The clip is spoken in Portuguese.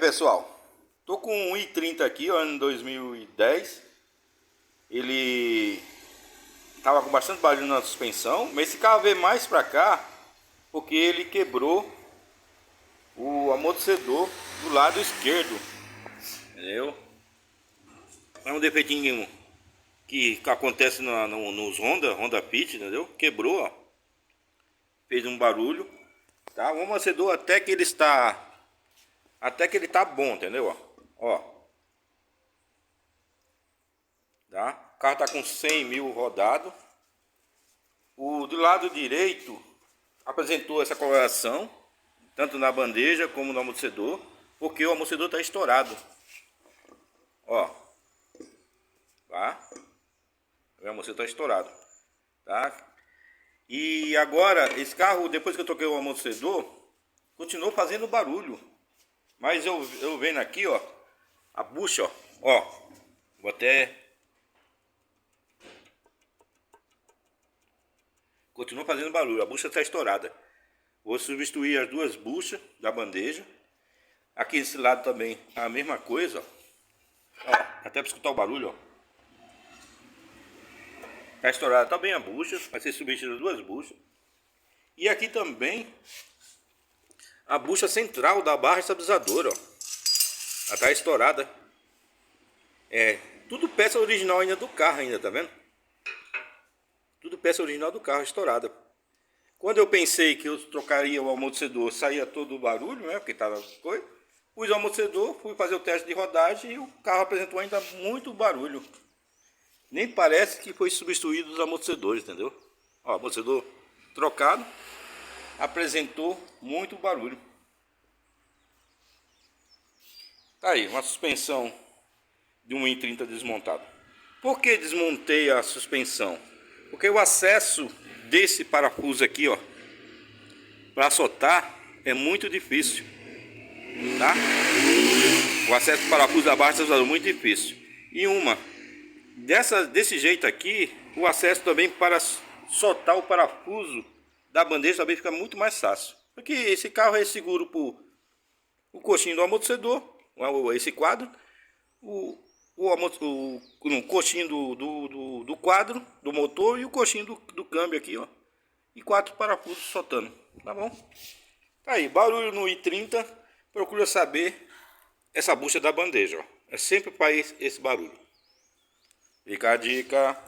pessoal, tô com um i30 aqui, ó, ano 2010. Ele tava com bastante barulho na suspensão, mas esse carro veio mais pra cá porque ele quebrou o amortecedor do lado esquerdo, entendeu? É um defeitinho que acontece nos Honda Fit, entendeu? Quebrou, ó, fez um barulho, tá? O amortecedor até que ele tá bom, entendeu? Ó, tá? O carro tá com 100 mil rodado. O do lado direito apresentou essa coloração, tanto na bandeja como no amortecedor, porque o amortecedor está estourado. Ó, tá? O amortecedor está estourado, tá? E agora, esse carro, depois que eu troquei o amortecedor, continuou fazendo barulho. Mas eu vendo aqui, ó, a bucha, ó, vou até... Continua fazendo barulho, a bucha está estourada. Vou substituir as duas buchas da bandeja. Aqui desse lado também a mesma coisa, ó. Até para escutar o barulho, ó. Está estourada também a bucha, vai ser substituída duas buchas. E aqui também a bucha central da barra estabilizadora, ó. Ela está estourada. É, tudo peça original ainda do carro ainda, tá vendo? Tudo peça original do carro, estourada. Quando eu pensei que eu trocaria o amortecedor, saía todo o barulho, né? Porque tava coisa. Pus o amortecedor, fui fazer o teste de rodagem e o carro apresentou ainda muito barulho. Nem parece que foi substituído os amortecedores, entendeu? Ó, amortecedor trocado, apresentou muito barulho. Tá aí, uma suspensão de um i30 desmontado. Por que desmontei a suspensão? Porque o acesso desse parafuso aqui, ó, para soltar é muito difícil, tá? O acesso do parafuso da barra é muito difícil. E desse jeito aqui, o acesso também para soltar o parafuso da bandeja também fica muito mais fácil. Porque esse carro é seguro por o coxinho do amortecedor, esse quadro, o coxinho do quadro do motor e o coxinho do câmbio aqui, ó. E 4 parafusos soltando, tá bom? Tá aí, barulho no i30, procura saber essa bucha da bandeja, ó. É sempre para esse barulho. Fica a dica.